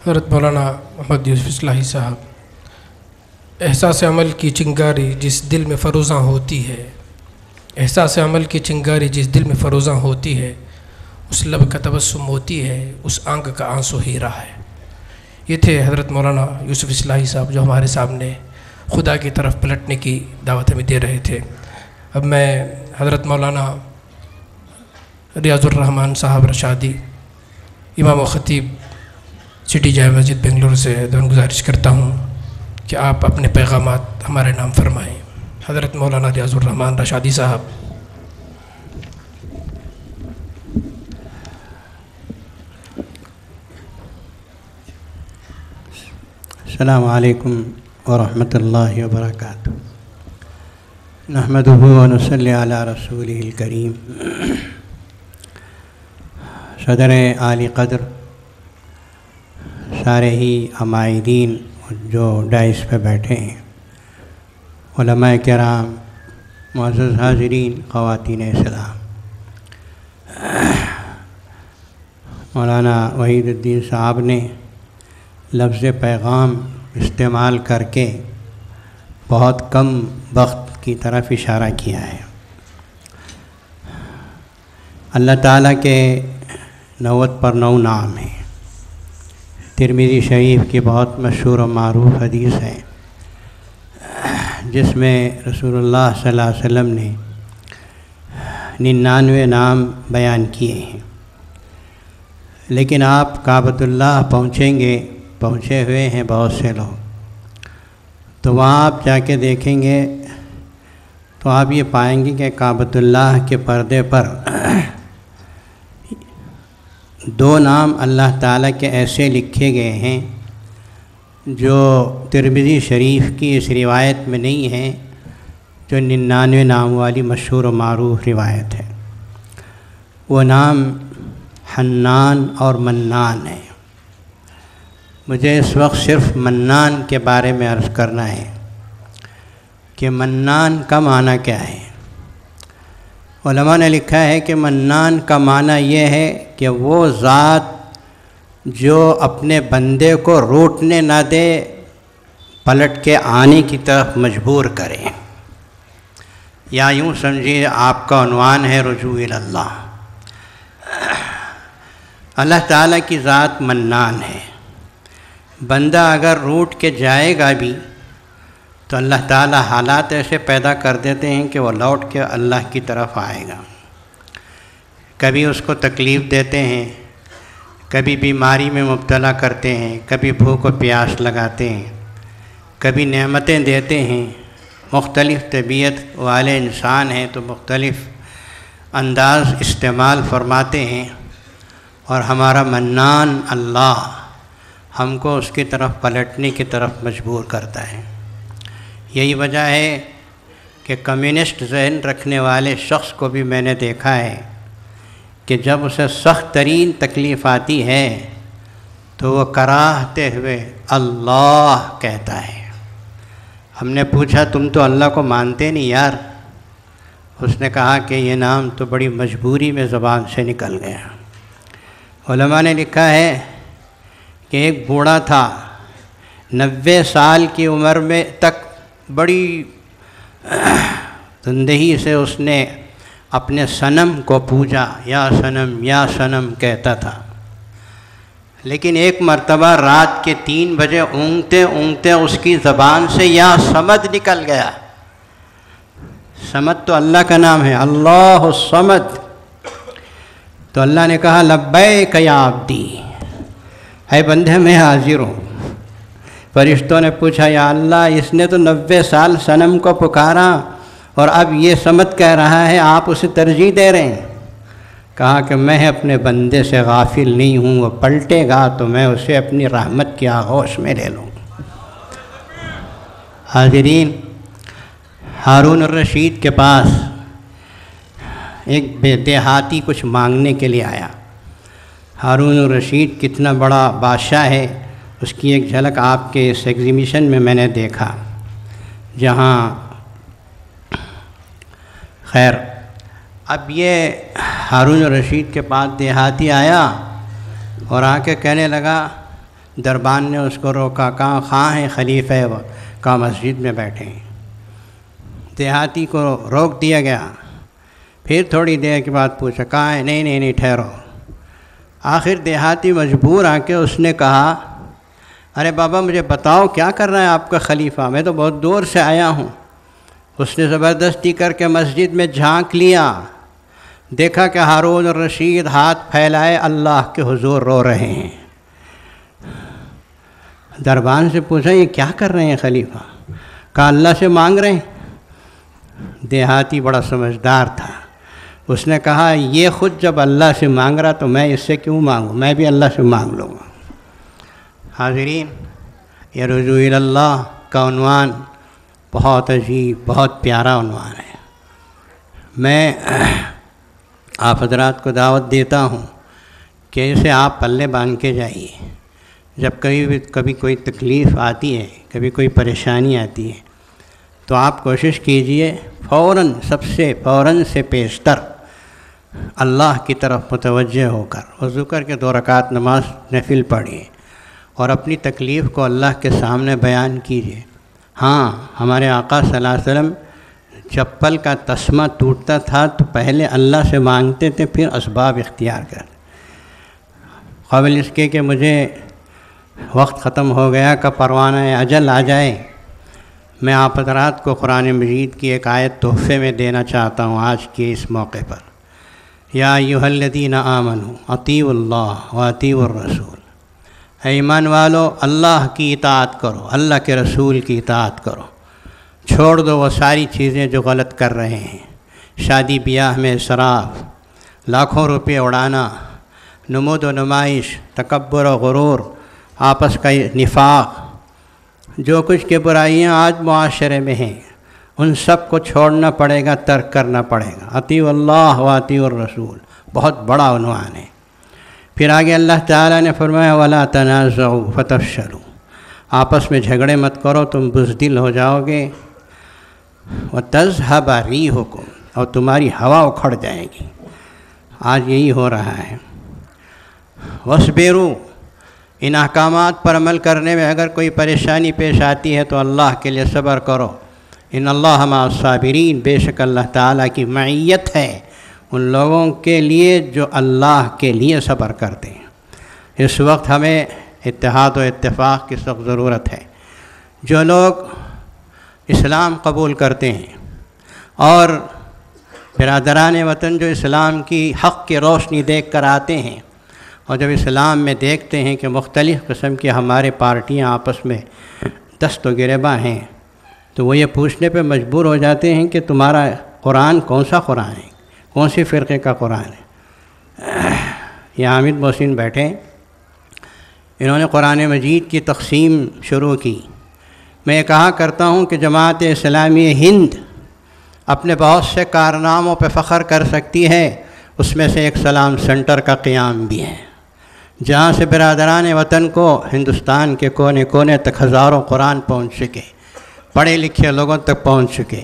حضرت مولانا محمد یوسف اصلاحی صاحب، احساس عمل کی چنگاری جس دل میں فروزاں ہوتی ہے، احساس عمل کی چنگاری جس دل میں فروزاں ہوتی ہے، اس لب کا تبسم ہوتی ہے، اس آنکھ کا آنسو ہیرا ہے۔ یہ تھے حضرت مولانا یوسف اصلاحی صاحب جو ہمارے سامنے خدا کی طرف پلٹنے کی دعوت ہمیں دے رہے تھے۔ اب میں حضرت مولانا ریاض الرحمن صاحب رشادی، امام و خطیب سٹی جامع مسجد بنگلور سے گزارش کرتا ہوں کہ آپ اپنے پیغامات ہمارے نام فرمائیں۔ حضرت مولانا ریاض الرحمن رشادی صاحب۔ السلام علیکم ورحمۃ اللہ وبرکاتہ۔ نحمدہ ونصلی علی رسولہ الکریم۔ صدر عالی قدر، سارے ہی عمائدین جو ڈائس پہ بیٹھے ہیں، علماء کرام، معزز حاضرین، خواتین اسلام، مولانا وحید الدین صاحب نے لفظ پیغام استعمال کر کے بہت کم وقت کی طرف اشارہ کیا ہے۔ اللہ تعالیٰ کے 90 نام ہیں۔ ترمذی شریف کی بہت مشہور و معروف حدیث ہے جس میں رسول اللہ صلی اللہ علیہ وسلم نے 99 نام بیان کیے ہیں، لیکن آپ کعبۃ اللہ پہنچے ہوئے ہیں بہت سے لوگ، تو وہاں آپ جا کے دیکھیں گے تو آپ یہ پائیں گے کہ کعبۃ اللہ کے پردے پر 2 نام اللہ تعالیٰ کے ایسے لکھے گئے ہیں جو ترمذی شریف کی اس روایت میں نہیں ہیں، جو 99 نام والی مشہور و معروف روایت ہے۔ وہ نام حنان اور منان ہے۔ مجھے اس وقت صرف منان کے بارے میں عرض کرنا ہے کہ منان کا معنی کیا ہے۔ علماء نے لکھا ہے کہ منان کا معنی یہ ہے کہ وہ ذات جو اپنے بندے کو روٹنے نہ دے، پلٹ کے آنے کی طرف مجبور کرے، یا یوں سمجھیے آپ کا عنوان ہے رجوع اللہ۔ اللہ تعالیٰ کی ذات منان ہے۔ بندہ اگر روٹ کے جائے گا بھی تو اللہ تعالیٰ حالات ایسے پیدا کر دیتے ہیں کہ وہ لوٹ کے اللہ کی طرف آئے گا۔ کبھی اس کو تکلیف دیتے ہیں، کبھی بیماری میں مبتلا کرتے ہیں، کبھی بھوک و پیاس لگاتے ہیں، کبھی نعمتیں دیتے ہیں۔ مختلف طبیعت والے انسان ہیں تو مختلف انداز استعمال فرماتے ہیں، اور ہمارا منان اللہ ہم کو اس کی طرف پلٹنے کی طرف مجبور کرتا ہے۔ یہی وجہ ہے کہ کمیونسٹ ذہن رکھنے والے شخص کو بھی میں نے دیکھا ہے کہ جب اسے سخت ترین تکلیف آتی ہے تو وہ کراہتے ہوئے اللہ کہتا ہے۔ ہم نے پوچھا تم تو اللہ کو مانتے نہیں یار؟ اس نے کہا کہ یہ نام تو بڑی مجبوری میں زبان سے نکل گیا۔ علماء نے لکھا ہے کہ ایک بوڑھا تھا، 90 سال کی عمر میں تک بڑی تندہی سے اس نے اپنے صنم کو پوجا، یا صنم کہتا تھا، لیکن ایک مرتبہ رات کے 3 بجے اونگتے اونگتے اس کی زبان سے یا صمد نکل گیا۔ صمد تو اللہ کا نام ہے، اللہ الصمد۔ تو اللہ نے کہا لبیک یا عبدی، اے بندے میں حاضر ہوں۔ فرشتوں نے پوچھا یا اللہ اس نے تو 90 سال صنم کو پکارا اور اب یہ صمد کہہ رہا ہے، آپ اسے ترجیح دے رہے ہیں؟ کہا کہ میں اپنے بندے سے غافل نہیں ہوں، وہ پلٹے گا تو میں اسے اپنی رحمت کی آغوش میں لے لوں۔ حاضرین، ہارون الرشید کے پاس ایک دیہاتی کچھ مانگنے کے لیے آیا۔ ہارون الرشید کتنا بڑا بادشاہ ہے، اس کی ایک جھلک آپ کے اس ایگزیبیشن میں نے دیکھا، جہاں خیر اب یہ ہارون الرشید کے پاس دیہاتی آیا اور آ کے کہنے لگا دربان نے اس کو روکا، کہاں ہیں خلیفہ وہ؟ کہا مسجد میں بیٹھے ہیں۔ دیہاتی کو روک دیا گیا، پھر تھوڑی دیر کے بعد پوچھا، کہاں ہے؟ نہیں ٹھہرو۔ آخر دیہاتی مجبور آ کے اس نے کہا، ارے بابا مجھے بتاؤ کیا کر رہا ہے آپ کا خلیفہ، میں تو بہت دور سے آیا ہوں۔ اس نے زبردستی کر کے مسجد میں جھانک لیا، دیکھا کہ ہارون الرشید ہاتھ پھیلائے اللہ کے حضور رو رہے ہیں۔ دربان سے پوچھا، یہ کیا کر رہے ہیں خلیفہ؟ کہا اللہ سے مانگ رہے ہیں۔ دیہاتی بڑا سمجھدار تھا، اس نے کہا یہ خود جب اللہ سے مانگ رہا تو میں اس سے کیوں مانگوں، میں بھی اللہ سے مانگ لوں گا۔ حاضرین، یہ رجوع اللہ کا عنوان بہت عجیب، بہت پیارا عنوان ہے۔ میں آپ حضرات کو دعوت دیتا ہوں کہ اسے آپ پلے باندھ کے جائیے۔ جب کبھی کوئی تکلیف آتی ہے، کبھی کوئی پریشانی آتی ہے، تو آپ کوشش کیجئے فوراً سے پیشتر اللہ کی طرف متوجہ ہو کر وضو کر کے 2 رکعت نماز نفل پڑھیے اور اپنی تکلیف کو اللہ کے سامنے بیان کیجیے۔ ہاں، ہمارے آقا صلی اللہ علیہ وسلم چپل کا تسمہ ٹوٹتا تھا تو پہلے اللہ سے مانگتے تھے، پھر اسباب اختیار کرتے۔ قبل اس کے کہ مجھے وقت ختم ہو گیا کہ پروانہ اجل آ جائے، میں آپ حضرات کو قرآن مجید کی ایک آیت تحفے میں دینا چاہتا ہوں آج کے اس موقع پر۔ یا ایھا الذین آمنوا اطیعوا اللہ واطیعوا الرسول، اے ایمان والو اللہ کی اطاعت کرو، اللہ کے رسول کی اطاعت کرو، چھوڑ دو وہ ساری چیزیں جو غلط کر رہے ہیں، شادی بیاہ میں اسراف، لاکھوں روپے اڑانا، نمود و نمائش، تکبر و غرور، آپس کا نفاق، جو کچھ کے برائیاں آج معاشرے میں ہیں ان سب کو چھوڑنا پڑے گا، ترک کرنا پڑے گا۔ اطیعوا اللہ و اطیعوا الرسول، بہت بڑا عنوان ہے۔ پھر آگے اللہ تعالیٰ نے فرمایا وَلَا تَنَازَعُوا فَتَفْشَلُوا، آپس میں جھگڑے مت کرو، تم بزدل ہو جاؤ گے، وَتَذْهَبَ رِيحُكُمْ، اور تمہاری ہوا اکھڑ جائے گی۔ آج یہی ہو رہا ہے۔ وَاصْبِرُوا، ان احکامات پر عمل کرنے میں اگر کوئی پریشانی پیش آتی ہے تو اللہ کے لیے صبر کرو، ان اللہ مع الصابرین، بے شک اللہ تعالیٰ کی معیت ہے ان لوگوں کے لیے جو اللہ کے لیے صبر کرتے ہیں۔ اس وقت ہمیں اتحاد و اتفاق کی سخت ضرورت ہے۔ جو لوگ اسلام قبول کرتے ہیں اور برادران وطن جو اسلام کی حق کی روشنی دیکھ کر آتے ہیں، اور جب اسلام میں دیکھتے ہیں کہ مختلف قسم کی ہمارے پارٹیاں آپس میں دست و گریباں ہیں، تو وہ یہ پوچھنے پہ مجبور ہو جاتے ہیں کہ تمہارا قرآن کون سا قرآن ہے، کون سی فرقے کا قرآن ہے۔ یہ حامد محسن بیٹھے، انہوں نے قرآن مجید کی تقسیم شروع کی۔ میں یہ کہا کرتا ہوں کہ جماعت اسلامی ہند اپنے بہت سے کارناموں پہ فخر کر سکتی ہے، اس میں سے ایک سلام سینٹر کا قیام بھی ہے، جہاں سے برادران وطن کو ہندوستان کے کونے کونے تک ہزاروں قرآن پہنچ چکے، پڑھے لکھے لوگوں تک پہنچ چکے۔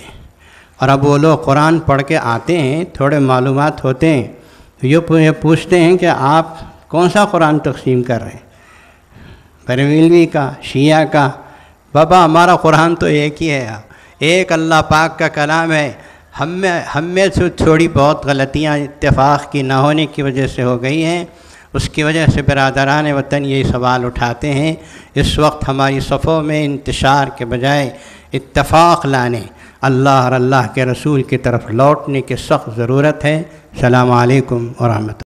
اور اب وہ لوگ قرآن پڑھ کے آتے ہیں، تھوڑے معلومات ہوتے ہیں، یہ پوچھتے ہیں کہ آپ کون سا قرآن تقسیم کر رہے ہیں، بریلوی کا، شیعہ کا؟ بابا ہمارا قرآن تو ایک ہی ہے، ایک اللہ پاک کا کلام ہے۔ ہم میں سے تھوڑی بہت غلطیاں اتفاق کی نہ ہونے کی وجہ سے ہو گئی ہیں، اس کی وجہ سے برادران وطن یہی سوال اٹھاتے ہیں۔ اس وقت ہماری صفوں میں انتشار کے بجائے اتفاق لانے، اللہ اور اللہ کے رسول کی طرف لوٹنے کی سخت ضرورت ہے۔ السلام علیکم ورحمۃ اللہ۔